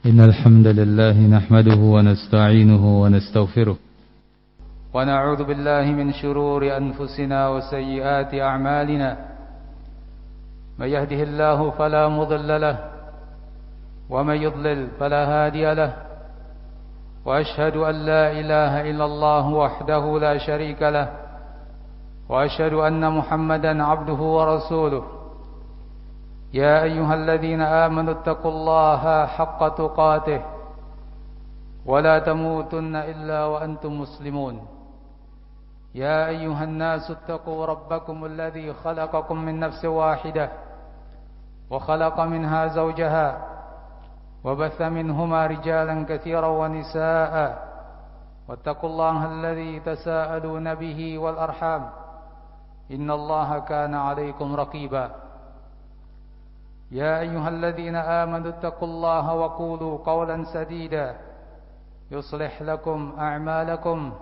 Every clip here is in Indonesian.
إن الحمد لله نحمده ونستعينه ونستغفره ونعوذ بالله من شرور أنفسنا وسيئات أعمالنا من يهده الله فلا مضل له ومن يضلل فلا هادي له وأشهد أن لا إله إلا الله وحده لا شريك له وأشهد أن محمدا عبده ورسوله يا أيها الذين آمنوا اتقوا الله حق تقاته ولا تموتن إلا وأنتم مسلمون يا أيها الناس اتقوا ربكم الذي خلقكم من نفس واحدة وخلق منها زوجها وبث منهما رجالا كثيرا ونساء واتقوا الله الذي تساءلون به والأرحام إن الله كان عليكم رقيبا يا أيها الذين آمنوا اتقوا الله وقولوا قولا سديدا يصلح لكم أعمالكم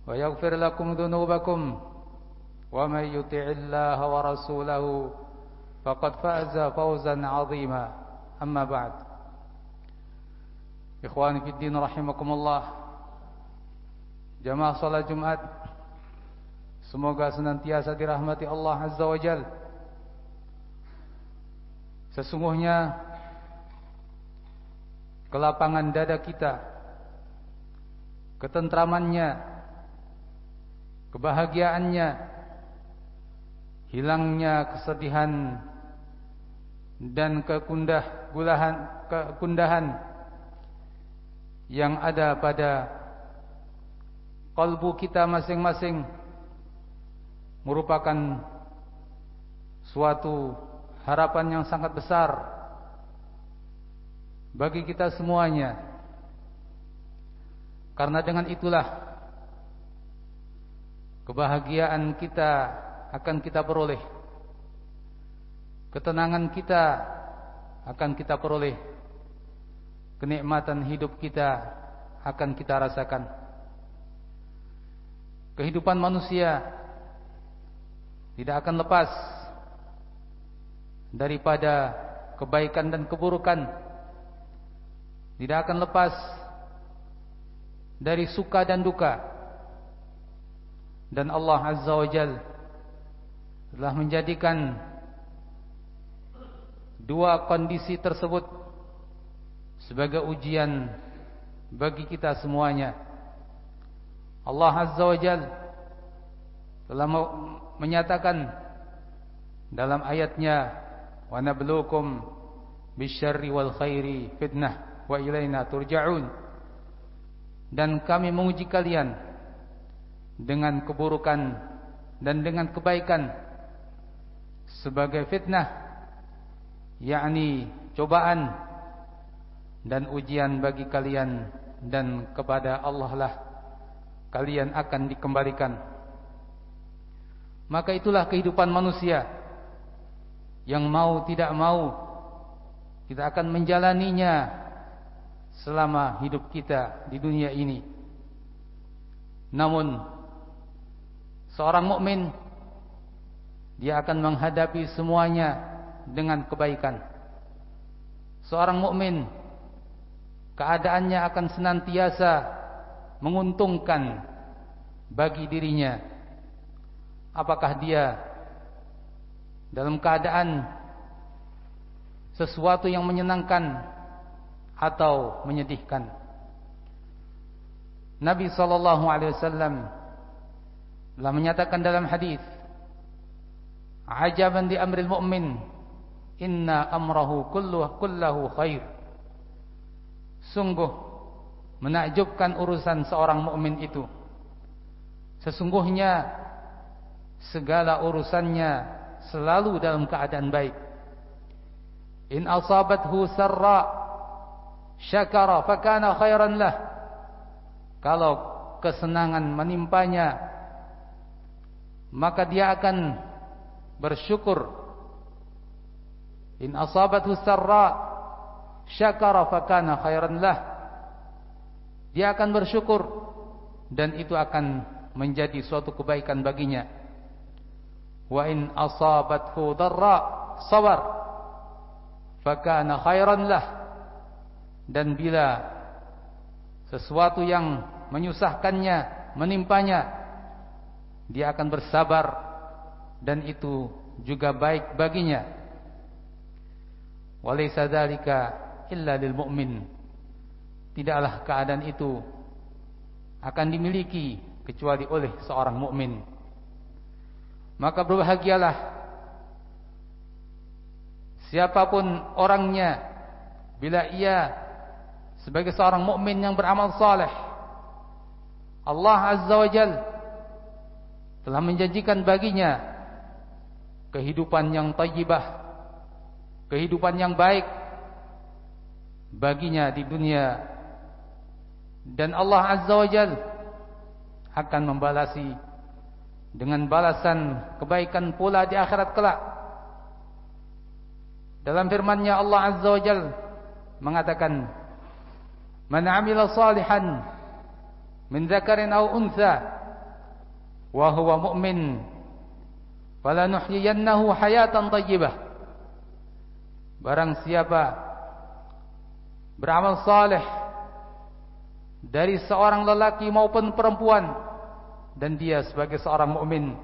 ويغفر لكم ذنوبكم ومن يطع الله ورسوله فقد فاز فوزا عظيما أما بعد إخواني في الدين رحمكم الله jamaah salat Jumat, semoga senantiasa dirahmati Allah Azza wa Jalla. Sesungguhnya kelapangan dada kita, ketentramannya, kebahagiaannya, hilangnya kesedihan dan kekundahan yang ada pada kalbu kita masing-masing merupakan suatu harapan yang sangat besar bagi kita semuanya. Karena dengan itulah kebahagiaan kita akan kita peroleh, ketenangan kita akan kita peroleh, kenikmatan hidup kita akan kita rasakan. Kehidupan manusia tidak akan lepas daripada kebaikan dan keburukan, tidak akan lepas dari suka dan duka. Dan Allah Azza wa Jalla telah menjadikan dua kondisi tersebut sebagai ujian bagi kita semuanya. Allah Azza wa Jalla telah menyatakan dalam ayatnya, wa nabluukum bisyarri wal khairi fitnah wa ilaina turja'un. Dan kami menguji kalian dengan keburukan dan dengan kebaikan sebagai fitnah, yakni cobaan dan ujian bagi kalian, dan kepada Allah lah kalian akan dikembalikan. Maka itulah kehidupan manusia yang mau tidak mau kita akan menjalaninya selama hidup kita di dunia ini. Namun seorang mukmin, dia akan menghadapi semuanya dengan kebaikan. Seorang mukmin, keadaannya akan senantiasa menguntungkan bagi dirinya. Apakah dia dalam keadaan sesuatu yang menyenangkan atau menyedihkan. Nabi SAW telah menyatakan dalam hadis, ajaban di amril mu'min, inna amrahu kullahu khair. Sungguh menakjubkan urusan seorang mukmin itu. Sesungguhnya segala urusannya selalu dalam keadaan baik. In asabathu sarra syakara fakana khairan lah. Kalau kesenangan menimpanya, maka dia akan bersyukur. In asabathu sarra syakara fakana khairan lah. Dia akan bersyukur dan itu akan menjadi suatu kebaikan baginya. Wa in asabathu darra sabar fakana khairan lah. Dan bila sesuatu yang menyusahkannya menimpanya, dia akan bersabar, dan itu juga baik baginya. Walaysa dzalika illa lil mu'min. Tidaklah keadaan itu akan dimiliki kecuali oleh seorang mukmin. Maka berbahagialah siapapun orangnya bila ia sebagai seorang mukmin yang beramal saleh. Allah Azza wa Jalla telah menjanjikan baginya kehidupan yang thayyibah, kehidupan yang baik baginya di dunia, dan Allah Azza wa Jalla akan membalasi dengan balasan kebaikan pula di akhirat kelak. Dalam firman-Nya Allah Azza wa Jalla mengatakan, "Man 'amila salihan min dzakarin aw untha wa huwa mu'min falanuhyiyannahu hayatan thayyibah." Barang siapa beramal saleh dari seorang lelaki maupun perempuan, dan dia sebagai seorang mukmin,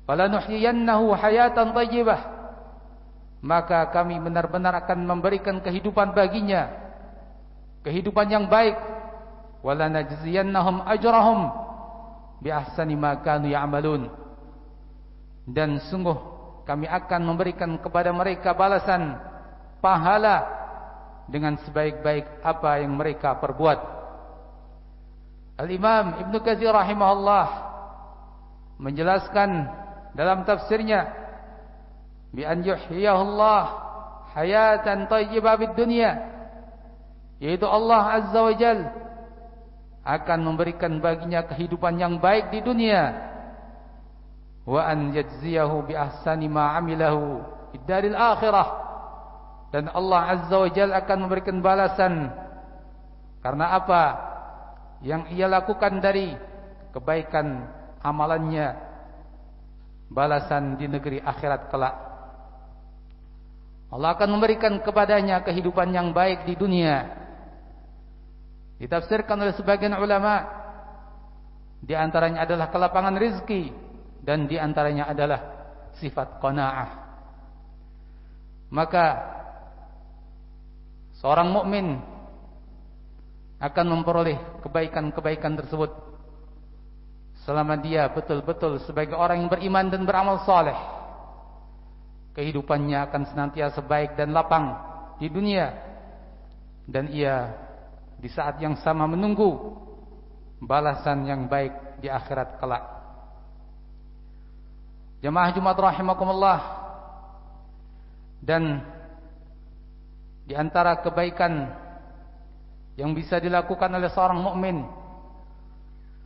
falanuhyiyannahu hayatan thayyibah, maka kami benar-benar akan memberikan kehidupan baginya, kehidupan yang baik. Walanajziyannahum ajrahum bi ahsani ma kanu ya'malun, dan sungguh kami akan memberikan kepada mereka balasan pahala dengan sebaik-baik apa yang mereka perbuat. Al-Imam Ibnu Katsir rahimahullah menjelaskan dalam tafsirnya, bi an yuhyiyahullah hayatan thayyibah bid dunya, yaitu Allah Azza wa Jalla akan memberikan baginya kehidupan yang baik di dunia, wa an yajziyahu bi ahsani ma amilahu fid daril akhirah, dan Allah Azza wa Jalla akan memberikan balasan karena apa yang ia lakukan dari kebaikan amalannya, balasan di negeri akhirat kelak. Allah akan memberikan kepadanya kehidupan yang baik di dunia. Ditafsirkan oleh sebagian ulama, di antaranya adalah kelapangan rizki, dan di antaranya adalah sifat qanaah. Maka seorang mukmin akan memperoleh kebaikan-kebaikan tersebut selama dia betul-betul sebagai orang yang beriman dan beramal saleh. Kehidupannya akan senantiasa baik dan lapang di dunia, dan ia di saat yang sama menunggu balasan yang baik di akhirat kelak. Jamaah Jumat rahimakumullah, dan di antara kebaikan yang bisa dilakukan oleh seorang mukmin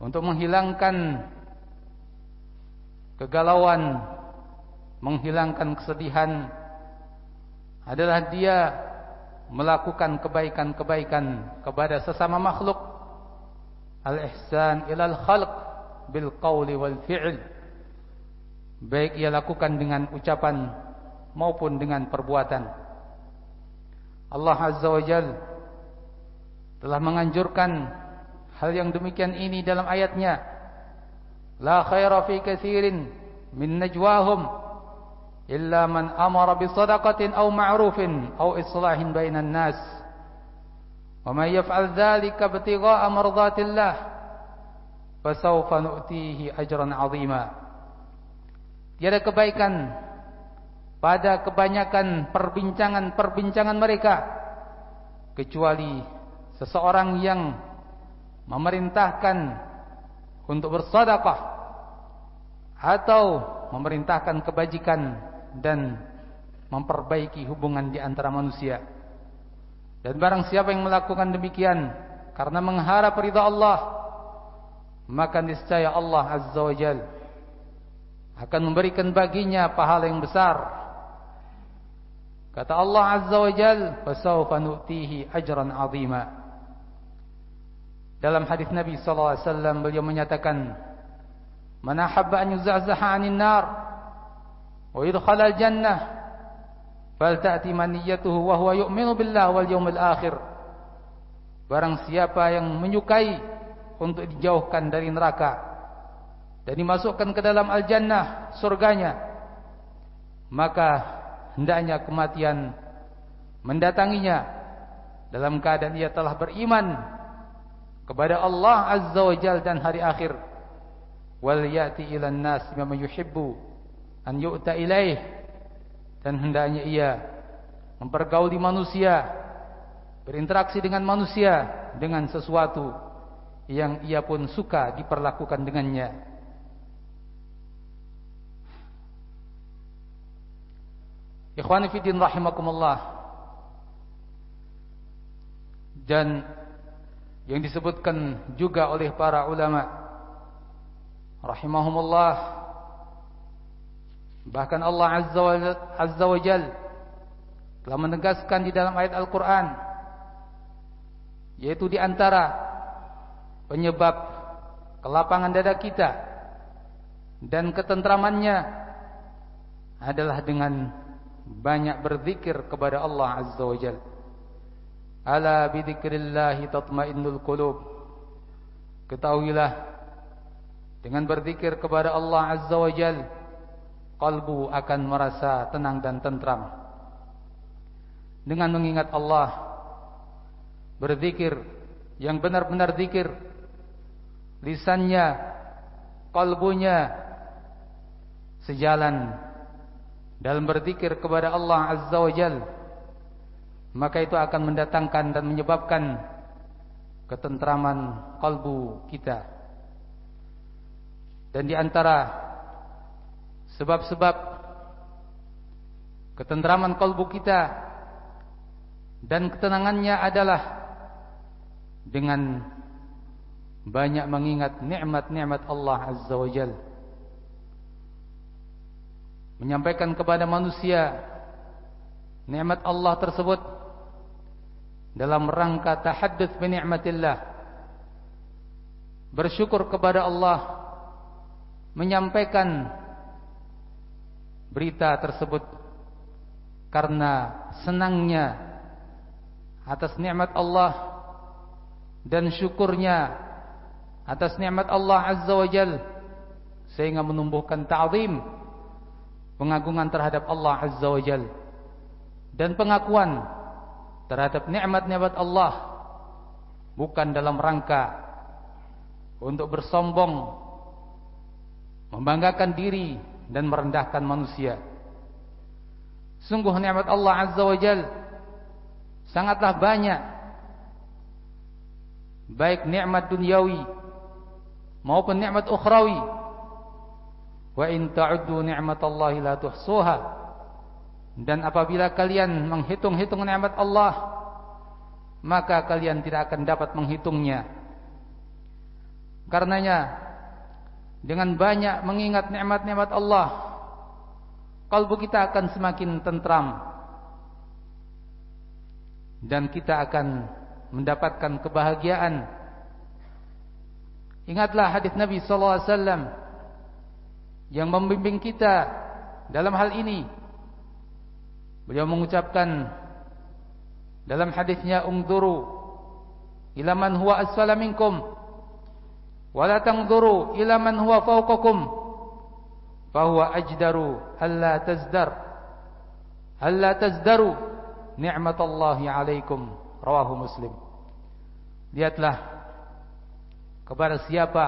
untuk menghilangkan kegalauan, menghilangkan kesedihan, adalah dia melakukan kebaikan-kebaikan kepada sesama makhluk. Al-ihsan ilal khalq bil qawli wal fi'l, baik ia lakukan dengan ucapan maupun dengan perbuatan. Allah Azza wa Jalla telah menganjurkan hal yang demikian ini dalam ayatnya, la khaira fi katsirin min najwahum illa man amara bi sadaqatin aw ma'rufin aw islahin bainan nas, wa may yaf'al dzalika ibtigha'a mardatillah fasawfa nu'tihi ajran 'azima. Tiada kebaikan pada kebanyakan perbincangan mereka, kecuali seseorang yang memerintahkan untuk bersedekah atau memerintahkan kebajikan dan memperbaiki hubungan di antara manusia. Dan barang siapa yang melakukan demikian karena mengharap ridha Allah, maka niscaya Allah Azza wa Jalla akan memberikan baginya pahala yang besar. Kata Allah Azza wa Jalla, fasawfa nu'tihi ajran 'azima. Dalam hadis Nabi sallallahu alaihi wasallam beliau menyatakan, man ahabba an yuzahzaha 'anil nar wa yudkhala al-jannah falta'ti maniyatuhu wa huwa yu'minu billahi wal yawmil akhir barang siapa yang menyukai untuk dijauhkan dari neraka dan dimasukkan ke dalam al-jannah, surganya, maka hendaknya kematian mendatanginya dalam keadaan ia telah beriman kepada Allah Azza wa Jalla dan hari akhir. Wal ya'ti ilan nas bima yuhibbu an yu'ta ilaih, dan hendaknya ia mempergauli manusia, berinteraksi dengan manusia dengan sesuatu yang ia pun suka diperlakukan dengannya. Ikhwani fi din rahimakumullah. Dan yang disebutkan juga oleh para ulama rahimahumullah, bahkan Allah Azza wa Jalla telah menegaskan di dalam ayat Al-Quran, yaitu di antara penyebab kelapangan dada kita dan ketentramannya adalah dengan banyak berzikir kepada Allah Azza wa Jalla. Ala bidzikrillahi tatmainnul qulub. Ketahuilah, dengan berzikir kepada Allah Azza wa Jalla, kalbu akan merasa tenang dan tentram. Dengan mengingat Allah, berzikir yang benar-benar zikir, lisannya, kalbunya sejalan dalam berzikir kepada Allah Azza wa Jalla, maka itu akan mendatangkan dan menyebabkan ketentraman kalbu kita. Dan di antara sebab-sebab ketentraman kalbu kita dan ketenangannya adalah dengan banyak mengingat nikmat-nikmat Allah Azza wa Jalla, menyampaikan kepada manusia nikmat Allah tersebut dalam rangka tahadduts bi ni'matillah, bersyukur kepada Allah, menyampaikan berita tersebut karena senangnya atas nikmat Allah dan syukurnya atas nikmat Allah Azza wa Jalla, sehingga menumbuhkan ta'zim, pengagungan terhadap Allah Azza wa Jalla, dan pengakuan terhadap nikmat-nikmat Allah, bukan dalam rangka untuk bersombong, membanggakan diri dan merendahkan manusia. Sungguh nikmat Allah Azza wa Jalla sangatlah banyak, baik nikmat duniawi maupun nikmat ukhrawi. Wa in ta'uddu ni'matallahi la tuhsuha. Dan apabila kalian menghitung-hitung nikmat Allah, maka kalian tidak akan dapat menghitungnya. Karenanya, dengan banyak mengingat nikmat-nikmat Allah, kalbu kita akan semakin tentram, dan kita akan mendapatkan kebahagiaan. Ingatlah hadis Nabi sallallahu alaihi wasallam yang membimbing kita dalam hal ini. Beliau mengucapkan dalam hadisnya, "Ungduru ila man huwa asfala minkum wa la tanzuru ila man huwa fawqakum fa huwa ajdaru alla tazdaru ni'matallahi 'alaikum." Rawahu Muslim. Lihatlah kepada siapa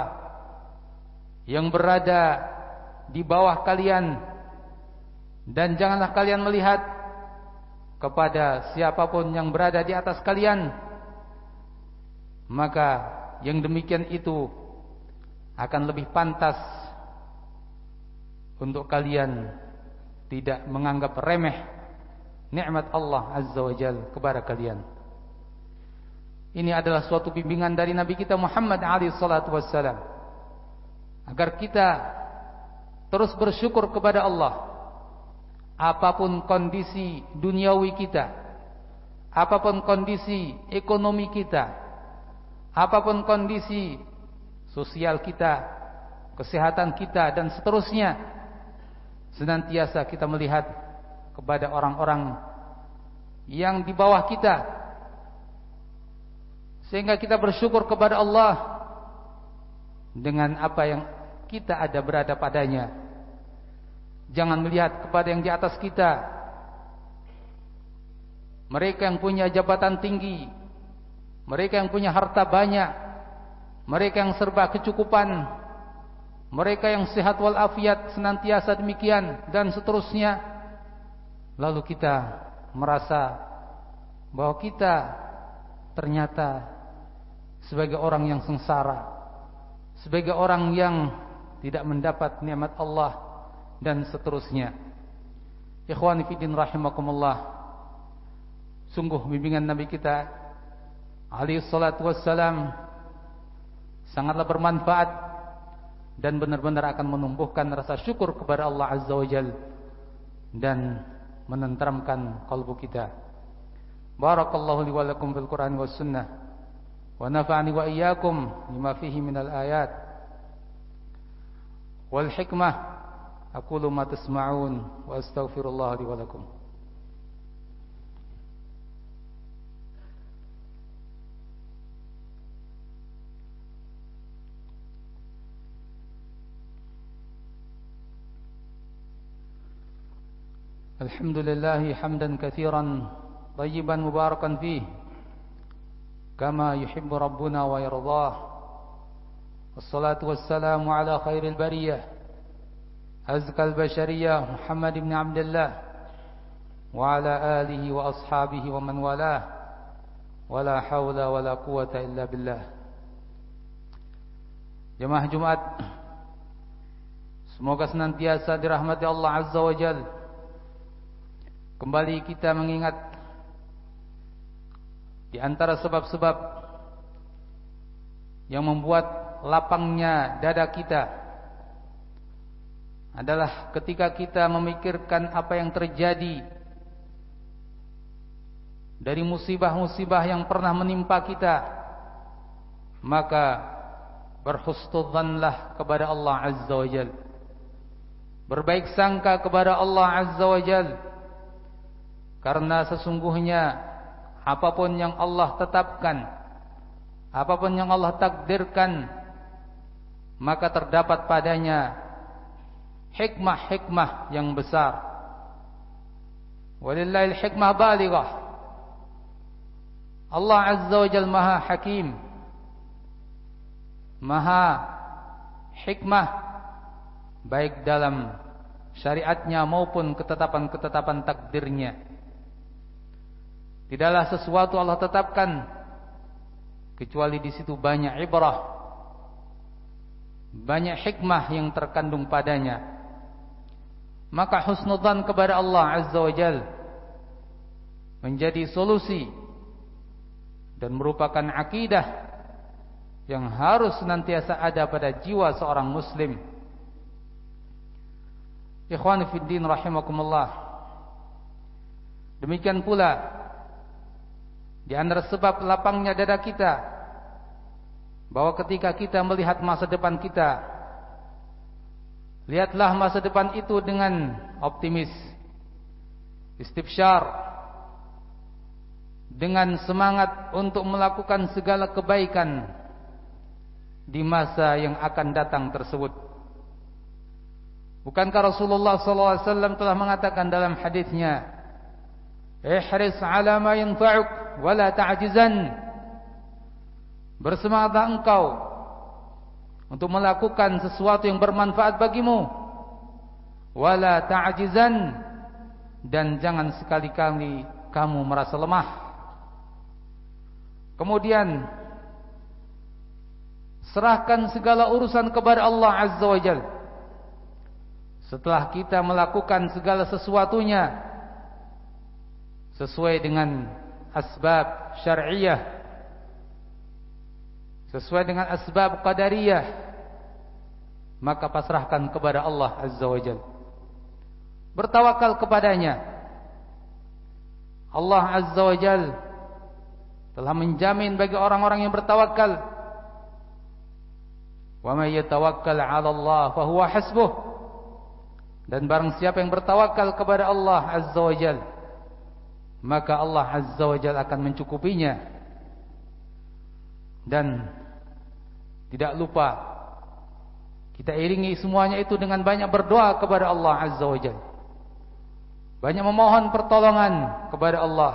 yang berada di bawah kalian, dan janganlah kalian melihat kepada siapapun yang berada di atas kalian, maka yang demikian itu akan lebih pantas untuk kalian tidak menganggap remeh nikmat Allah Azza wa Jalla kepada kalian. Ini adalah suatu bimbingan dari Nabi kita Muhammad alaihi salatu wassalam, agar kita terus bersyukur kepada Allah. Apapun kondisi duniawi kita, apapun kondisi ekonomi kita, apapun kondisi sosial kita, kesehatan kita, dan seterusnya, senantiasa kita melihat kepada orang-orang yang di bawah kita, Sehingga kita bersyukur kepada Allah dengan apa yang kita ada berada padanya. Jangan melihat kepada yang di atas kita. Mereka yang punya jabatan tinggi, mereka yang punya harta banyak, mereka yang serba kecukupan, mereka yang sehat walafiat senantiasa demikian, dan seterusnya. Lalu kita merasa bahwa kita ternyata sebagai orang yang sengsara, sebagai orang yang tidak mendapat nikmat Allah, dan seterusnya. Ikhwani fiddin rahimakumullah, sungguh bimbingan Nabi kita alaihi salatu wassalam sangatlah bermanfaat dan benar-benar akan menumbuhkan rasa syukur kepada Allah Azza wa Jalla dan menenteramkan kalbu kita. Barakallahu li wa lakum fil Qur'an was sunnah wa nafa'ani wa iyyakum lima fihi minal ayat wal hikmah. Aqulu ma tasma'un wa astaghfirullah li wa lakum. Alhamdulillah hamdan katsiran tayyiban mubarakan fih kama yuhibbu rabbuna wa yardah. Wassalatu wassalamu ala khairil bariyah azkal bashariyah Muhammad ibn Abdullah wa ala alihi wa ashabihi wa man walah wa la hawla wa la quwata illa billah. Jemaah Jumat, semoga senantiasa dirahmati Allah Azza wa Jalla. Kembali kita mengingat di antara sebab-sebab yang membuat lapangnya dada kita adalah ketika kita memikirkan apa yang terjadi dari musibah-musibah yang pernah menimpa kita, maka berhusnudzanlah kepada Allah Azza wa Jalla, berbaik sangka kepada Allah Azza wa Jalla. Karena sesungguhnya apapun yang Allah tetapkan, apapun yang Allah takdirkan, maka terdapat padanya hikmah-hikmah yang besar. Walillahil hikmah balighah. Allah Azza wa Jalla Maha Hakim, Maha Hikmah, baik dalam syariatnya maupun ketetapan-ketetapan takdirnya. Tidaklah sesuatu Allah tetapkan kecuali di situ banyak ibrah, banyak hikmah yang terkandung padanya. Maka husnudzan kepada Allah Azza wa Jalla menjadi solusi dan merupakan akidah yang harus senantiasa ada pada jiwa seorang muslim. Ikhwani fiddin rahimakumullah, demikian pula di antara sebab lapangnya dada kita, bahwa ketika kita melihat masa depan kita, lihatlah masa depan itu dengan optimis, istibsyar, dengan semangat untuk melakukan segala kebaikan di masa yang akan datang tersebut. Bukankah Rasulullah SAW telah mengatakan dalam hadisnya, ihris ala ma yanfa'uk wala ta'jizan. Bersemangatlah engkau untuk melakukan sesuatu yang bermanfaat bagimu, wala ta'jizan, dan jangan sekali-kali kamu merasa lemah. Kemudian serahkan segala urusan kepada Allah Azza wa Jalla. Setelah kita melakukan segala sesuatunya sesuai dengan asbab syar'iyah, sesuai dengan asbab qadariyah, maka pasrahkan kepada Allah Azza wa Jalla, bertawakal kepadanya. Allah Azza wa Jalla telah menjamin bagi orang-orang yang bertawakal, wa may yatawakkal 'ala Allah fa huwa hasbuh, dan barang siapa yang bertawakal kepada Allah Azza wa Jalla, maka Allah Azza wa Jalla akan mencukupinya. Dan tidak lupa kita iringi semuanya itu dengan banyak berdoa kepada Allah Azza wa Jalla, banyak memohon pertolongan kepada Allah.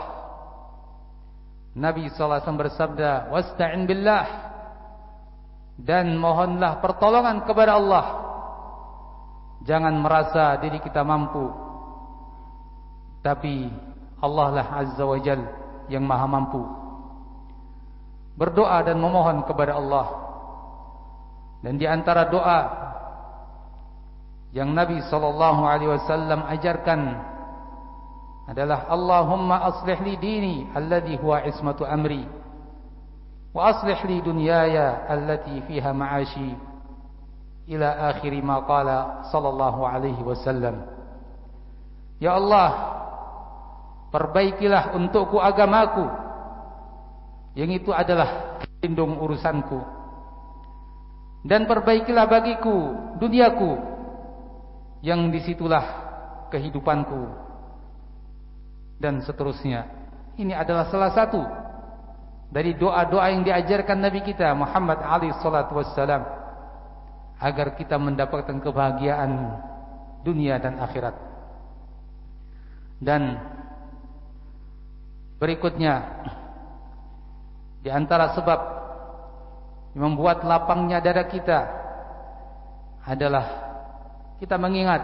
Nabi SAW bersabda, wasta'in billah, dan mohonlah pertolongan kepada Allah. Jangan merasa diri kita mampu, tapi Allah lah Azza wa Jalla yang maha mampu. Berdoa dan memohon kepada Allah. Dan di antara doa yang Nabi SAW ajarkan adalah Allahumma aslih li dini alladhi huwa ismatu amri, wa aslih li dunyaya allati fiha ma'ashi, ila akhiri ma qala sallallahu alaihi wasallam. Ya Allah, perbaikilah untukku agamaku, yang itu adalah lindung urusanku, dan perbaikilah bagiku duniaku, yang disitulah kehidupanku, dan seterusnya. Ini adalah salah satu dari doa-doa yang diajarkan Nabi kita Muhammad alaihi salatu wassalam, agar kita mendapatkan kebahagiaan dunia dan akhirat. Dan berikutnya, di antara sebab yang membuat lapangnya dada kita adalah kita mengingat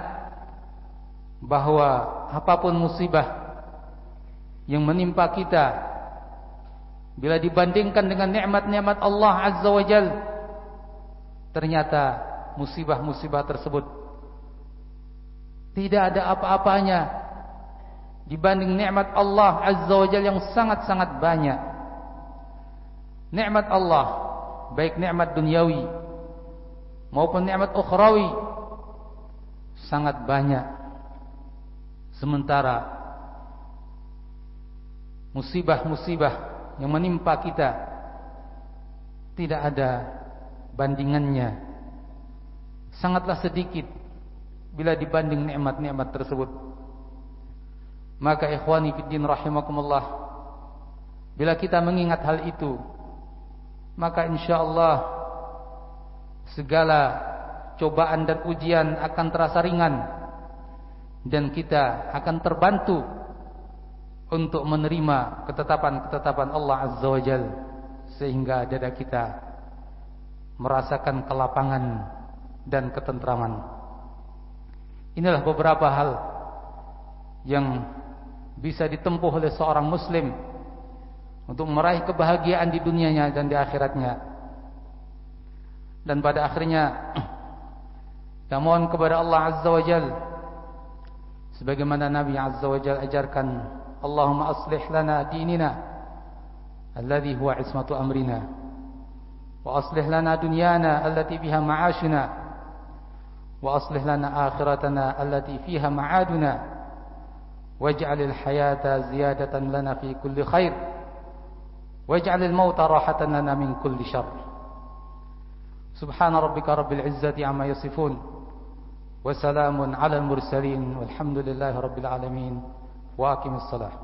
bahwa apapun musibah yang menimpa kita, bila dibandingkan dengan nikmat-nikmat Allah Azza wa Jalla, ternyata musibah-musibah tersebut tidak ada apa-apanya dibanding nikmat Allah Azza wa Jalla yang sangat-sangat banyak. Nikmat Allah, baik nikmat duniawi maupun nikmat ukhrawi, sangat banyak. Sementara musibah-musibah yang menimpa kita tidak ada bandingannya, sangatlah sedikit bila dibanding nikmat-nikmat tersebut. Maka ikhwani fiddin rahimakumullah, bila kita mengingat hal itu, maka insyaallah segala cobaan dan ujian akan terasa ringan, dan kita akan terbantu untuk menerima ketetapan-ketetapan Allah Azza wa Jalla, sehingga dada kita merasakan kelapangan dan ketentraman. Inilah beberapa hal yang bisa ditempuh oleh seorang muslim untuk meraih kebahagiaan di dunianya dan di akhiratnya. Dan pada akhirnya kita mohon kepada Allah Azza wa Jalla, sebagaimana Nabi Azza wa Jalla ajarkan, Allahumma aslih lana dinina alladhi huwa ismatu amrina, wa aslih lana dunyana allati fiha ma'ashuna, wa aslih lana akhiratana allati fiha ma'aduna, waj'alil hayata ziyadatan lana fi kulli khair, waj'alil mauta rahatan lana min kulli syarr. Subhana rabbika rabbil izzati amma yasifun, wa salamun alal mursalin, walhamdulillahi rabbil alamin. Wa aqimis salah.